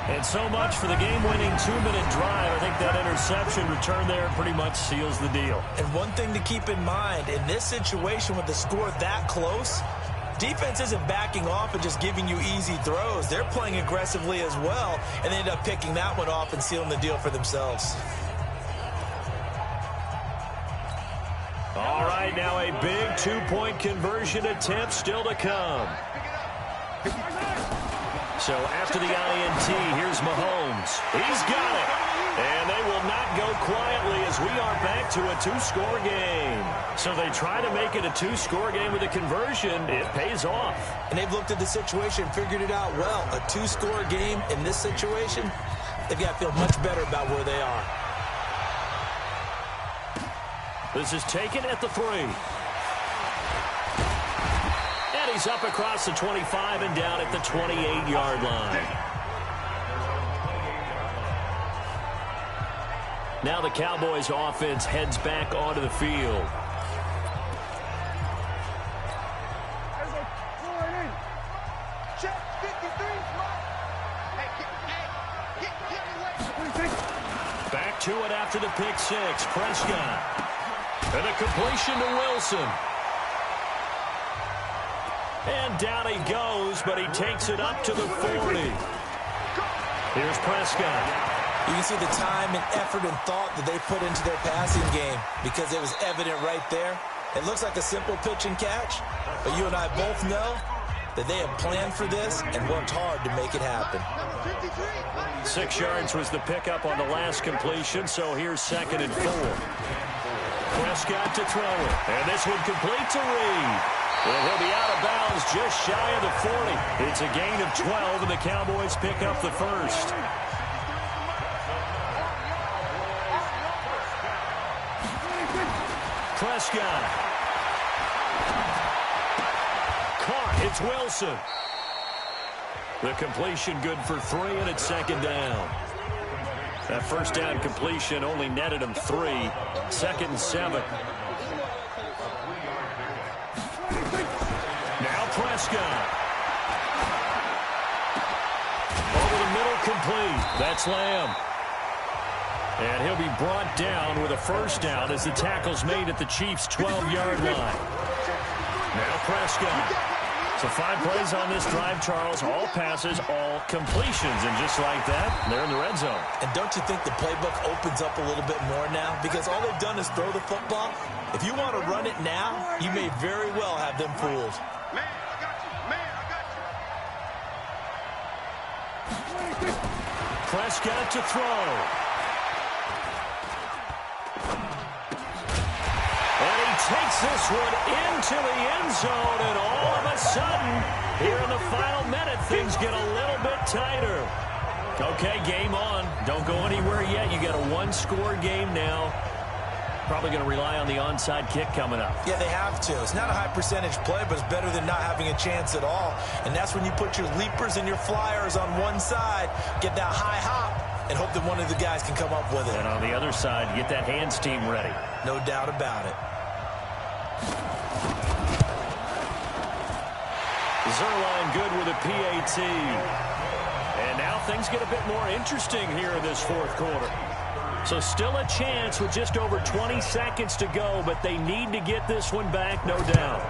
And so much for the game-winning 2-minute drive. I think that interception return there pretty much seals the deal. And one thing to keep in mind, in this situation with the score that close, defense isn't backing off and just giving you easy throws. They're playing aggressively as well, and they end up picking that one off and sealing the deal for themselves. All right, now a big 2-point conversion attempt still to come. So after the INT, here's Mahomes. He's got it. And they will not go quietly as we are back to a 2-score game. So they try to make it a 2-score game with a conversion. It pays off. And they've looked at the situation and figured it out well. A 2-score game in this situation, they've got to feel much better about where they are. This is taken at the 3. He's up across the 25 and down at the 28-yard line. Now the Cowboys offense heads back onto the field. Back to it after the pick 6. Prescott. And a completion to Wilson. And down he goes, but he takes it up to the 40. Here's Prescott. You can see the time and effort and thought that they put into their passing game because it was evident right there. It looks like a simple pitch and catch, but you and I both know that they have planned for this and worked hard to make it happen. 6 yards was the pickup on the last completion, so here's 2nd and 4. Prescott to throw it, and this one complete to Reed. Well, he'll be out of bounds just shy of the 40. It's a gain of 12, and the Cowboys pick up the first. Prescott. Caught. It's Wilson. The completion good for 3, and it's 2nd down. That first down completion only netted him 3. 2nd and 7. Prescott. Over the middle, complete. That's Lamb. And he'll be brought down with a first down as the tackle's made at the Chiefs' 12-yard line. Now Prescott. So 5 plays on this drive, Charles. All passes, all completions. And just like that, they're in the red zone. And don't you think the playbook opens up a little bit more now? Because all they've done is throw the football. If you want to run it now, you may very well have them fooled. Man, I got you. Man, I got you. Prescott to throw. And he takes this one into the end zone, and all of a sudden, here in the final minute, things get a little bit tighter. Okay, game on. Don't go anywhere yet. You got a one-score game now. Probably going to rely on the onside kick coming up. Yeah, they have to. It's not a high-percentage play, but it's better than not having a chance at all. And that's when you put your leapers and your flyers on one side, get that high hop, and hope that one of the guys can come up with it. And on the other side, get that hands team ready. No doubt about it. Zerline good with a PAT. And now things get a bit more interesting here in this fourth quarter. So still a chance with just over 20 seconds to go, but they need to get this one back, no doubt.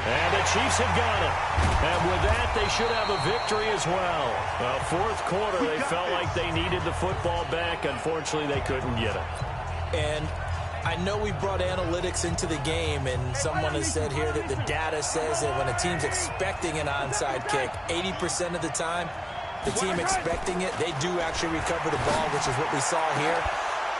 And the Chiefs have got it. And with that, they should have a victory as well. Well, fourth quarter, they felt like they needed the football back. Unfortunately, they couldn't get it. And I know we brought analytics into the game, and someone has said here that the data says that when a team's expecting an onside kick, 80% of the time, the team expecting it, they do actually recover the ball, which is what we saw here.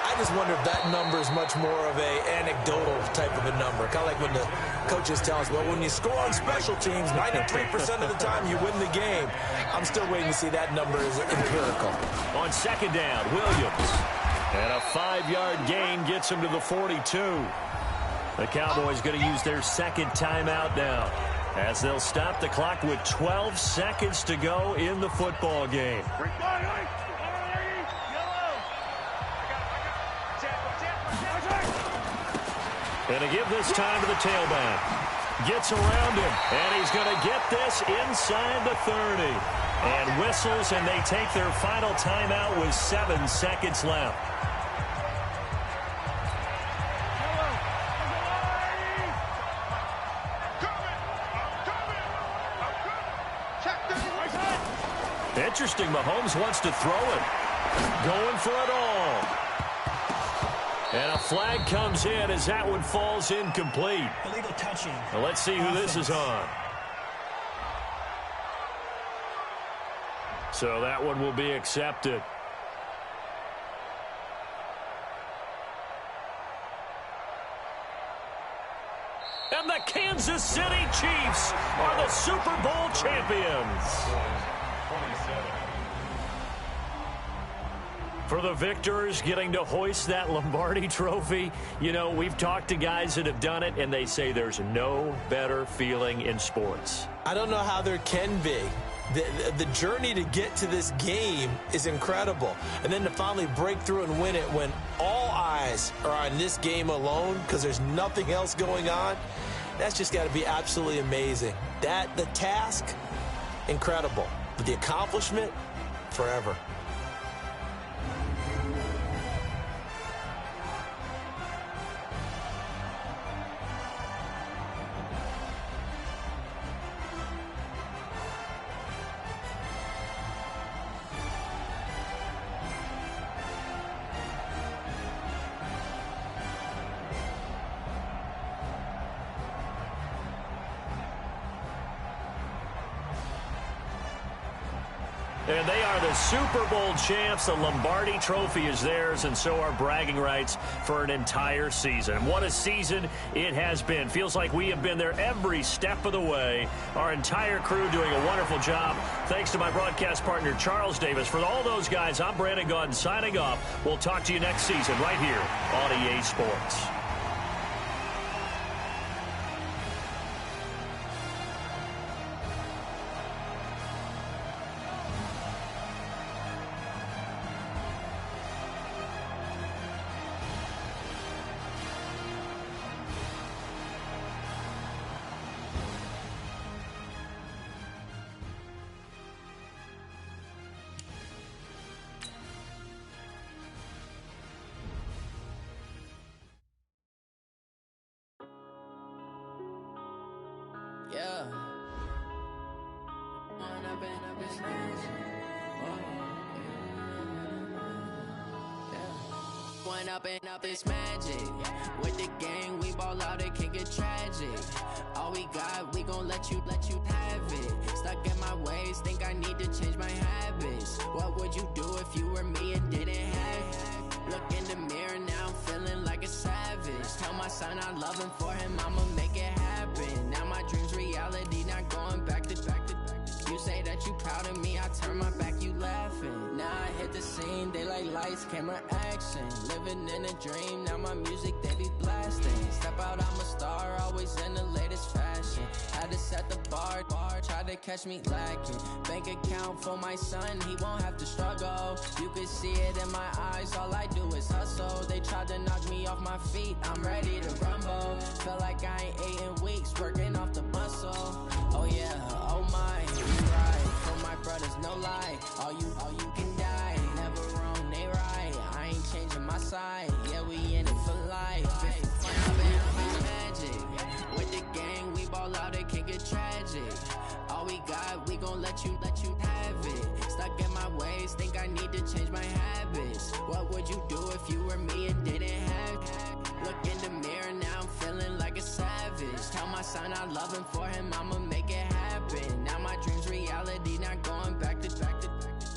I just wonder if that number is much more of a anecdotal type of a number. Kind of like when the coaches tell us, well, when you score on special teams, 93% of the time you win the game. I'm still waiting to see that number is empirical. On second down, Williams. And a 5-yard gain gets him to the 42. The Cowboys going to use their second timeout now, as they'll stop the clock with 12 seconds to go in the football game. And to give this time to the tailback. Gets around him, and he's going to get this inside the 30. And whistles, and they take their final timeout with 7 seconds left. Interesting, Mahomes wants to throw it. Going for it all. And a flag comes in as that one falls incomplete. Illegal touching. Now let's see who this is on. So that one will be accepted. And the Kansas City Chiefs are the Super Bowl champions. For the victors getting to hoist that Lombardi trophy, you know, we've talked to guys that have done it, and they say there's no better feeling in sports. I don't know how there can be. The journey to get to this game is incredible. And then to finally break through and win it when all eyes are on this game alone because there's nothing else going on, that's just got to be absolutely amazing. The task, incredible. But the accomplishment, forever. And they are the Super Bowl champs. The Lombardi trophy is theirs, and so are bragging rights for an entire season. What a season it has been. Feels like we have been there every step of the way. Our entire crew doing a wonderful job. Thanks to my broadcast partner, Charles Davis. For all those guys, I'm Brandon Gaudin signing off. We'll talk to you next season right here on EA Sports. up this magic. One up and up this magic. With the gang, we ball out, it can get tragic. All we got, we gon' let you have it. Stuck in my ways, think I need to change my habits. What would you do if you were me and didn't have it? Look in the mirror, now I'm feeling like a savage. Tell my son I love him, for him I'ma make it happen. Now my dream's reality, not going back to back. You say that you proud of me, I turn my back, you laughing. Now I hit the scene, they like lights, camera, action. Living in a dream, now my music, they be blasting. Step out, I'm a star, always in the latest fashion. Had to set the bar, try to catch me lacking. Bank account for my son, he won't have to struggle. You can see it in my eyes, all I do is hustle. They tried to knock me off my feet, I'm ready to rumble. Feel like I ain't ate in weeks, working off the muscle. Oh yeah, oh my, you right. For my brothers, no lie. All you can die. Never wrong, they right. I ain't changing my side. Yeah, we in it for life. Magic. With the gang, we ball out, it can get tragic. All we got, we gon' let you have it. Stuck in my ways, think I need to change my habits. What would you do if you were me and didn't have it? Look in the mirror, now I'm feeling like a savage. Tell my son I love him, for him I'ma make it happen. Now my dream's reality, not going back to back.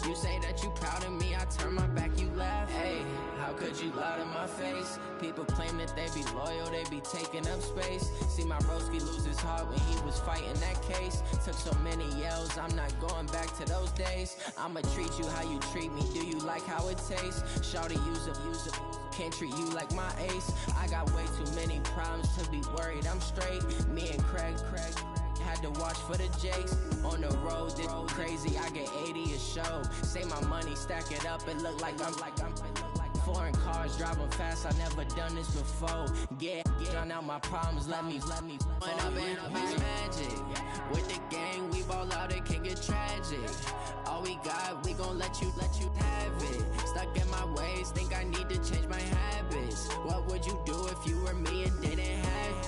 You say that you proud of me, I turn my back, you laugh. Hey, how could you lie to my face? People claim that they be loyal, they be taking up space. See my broski lose his heart when he was fighting that case. Took so many yells, I'm not going back to those days. I'ma treat you how you treat me, do you like how it tastes? Shawty, use up, can't treat you like my ace. I got way too many problems to be worried, I'm straight. Me and Craig had to watch for the Jakes. On the road, this crazy, I get 80 a show. Say my money, stack it up, it look like I'm foreign cars, driving fast, I never done this before. Get drown out my problems, let me One up and up is magic. With the gang, we ball out, it can get tragic. All we got, we gon' let you have it. Stuck in my ways, think I need to change my habits. What would you do if you were me and didn't have it?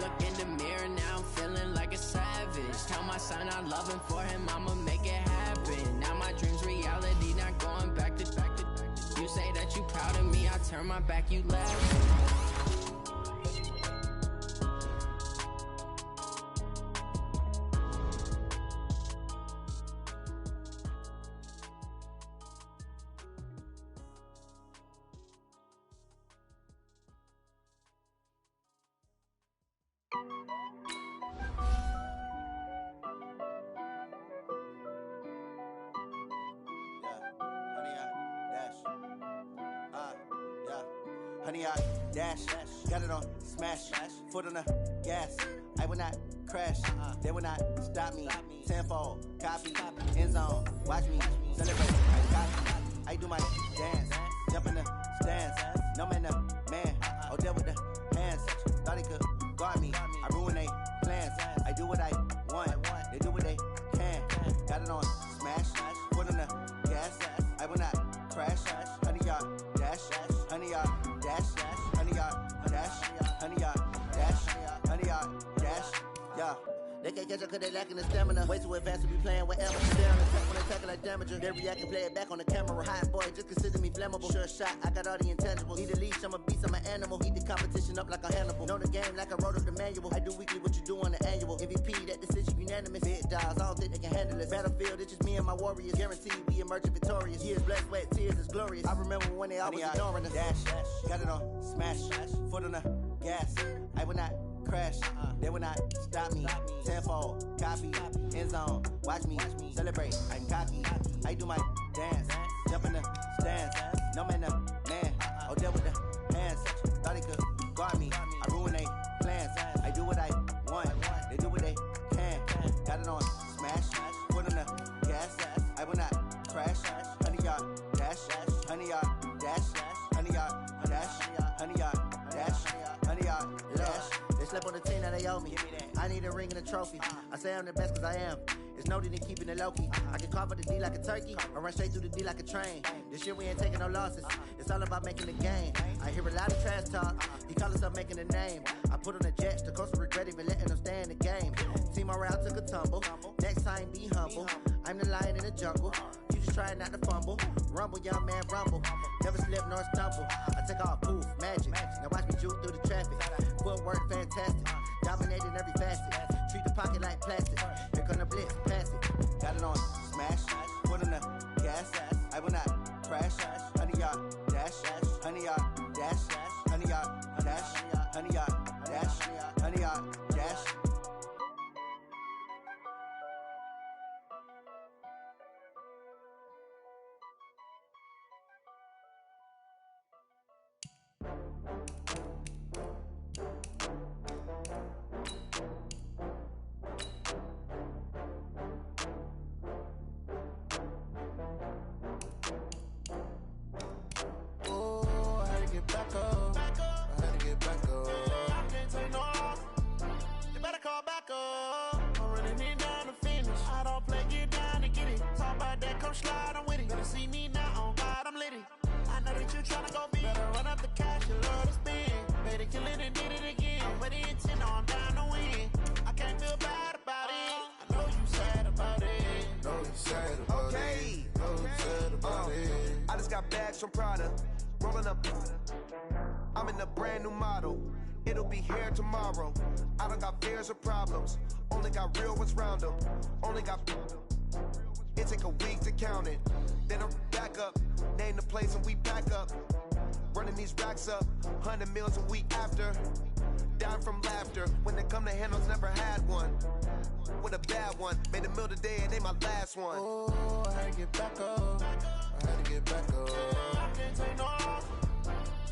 Look in the mirror, now I'm feeling like a savage. Tell my son I love him, for him I'ma make it happen. Now my dream's reality, not going back to back. You say that you proud of me, I turn my back, you laugh. Honey, I dash, got it on smash, foot on the gas. I will not crash, they will not stop me. Tenfold, copy, end zone, watch me celebrate. I do my dance, jump in the stands. No man, oh, deal with the hands. Thought he could guard me, I ruin they plans. I do what I want, they do what they can. Got it on smash, foot on the gas. I will not crash, honey, y'all dash, honey, y'all dash, honey, y'all dash, honey, y'all dash, honey, y'all dash, yeah. They can't catch up cause they lacking the stamina. Way too advanced to be playing whatever. They're on attack when they tackle like damager. They react and play it back on the camera. Hot boy, just consider me flammable. Sure shot, I got all the intangibles. Need a leash, I'm a beast, I'm an animal. Heat the competition up like a Hannibal. Know the game like I wrote up the manual. I do weekly what you do on the annual. MVP, that decision unanimous. Big dials, I don't think they can handle it. Battlefield, it's just me and my warriors. Guaranteed we emerging victorious. Years, blood, sweat, tears, is glorious. I remember when they always ignoring us. Dash, got it on smash, foot on the gas. I will not crash, they will not stop me. Tenfold, copy, end zone, watch me celebrate. I'm cocky, I do my dance, jump in the stands. No man, oh, deal with the hands. Thought he could guard me, I ruin they plans. I do what I want, they do what they can. Got it on smash, foot on the gas. I will not crash, honey, y'all dash, honey, y'all dash, honey, y'all dash, honey, y'all dash, honey, y'all dash. They slept on the team that they owe me. I need a ring and a trophy. I say I'm the best cause I am. It's no need in keeping it low-key. I can carve up the D like a turkey or run straight through the D like a train. This year we ain't taking no losses. It's all about making the game. I hear a lot of trash talk. He call himself making a name. I put on the jets. The coach will regret even letting them stay in the game. Team morale took a tumble. Next time be humble. I'm the lion in the jungle. You just trying not to fumble. Rumble, young man, rumble. Never slip nor stumble. I take off, poof, magic. Now watch me juke through the traffic. Footwork fantastic. Dominating every facet. Treat the pocket like plastic. Here come the blitz, pass it. Got it on smash. Foot on the gas. I will not crash. 100-yard dash. 100-yard dash. 100-yard dash. 100-yard dash. 100-yard dash. From Prada, rolling up. I'm in a brand new model. It'll be here tomorrow. I don't got fears or problems. Only got real ones round them. Only got. It take a week to count it. Then I'm back up. Name the place and we back up. Running these racks up. 100 meals a week after. Down from laughter. When it come to handles, never had one. With a bad one. Made a meal today and they my last one. Oh, I had to get back up. I had to get back up. I can't take no loss.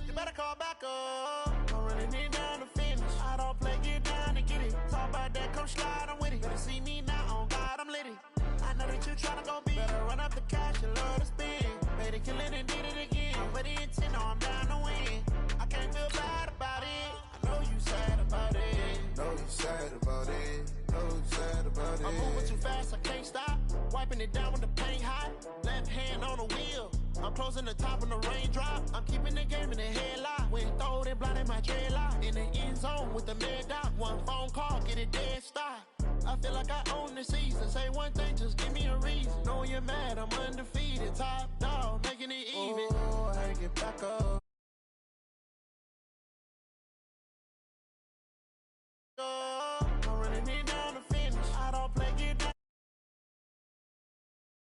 You better call back up. I'm running it down to finish. I don't play, get down to get it. Talk about that, come slide, I'm with it. Better see me now, on God, I'm litty. I know that you tryna go big. Better run up the cash, you love to spend. Better kill it and did it again. I'm with the intent, no, I'm down to win. I can't feel bad about it. I know you sad about it. Know you sad about it. Know you sad about it. I'm moving too fast, I can't stop. Wiping it down with the paint hot. Left hand on the wheel. I'm closing the top of the raindrop. I'm keeping the game in the headlock. When throwed and blinded my dreadlock. In the end zone with the mad dot. One phone call, get it dead stop. I feel like I own the season. Say one thing, just give me a reason. Knowing you're mad, I'm undefeated. Top dog, making it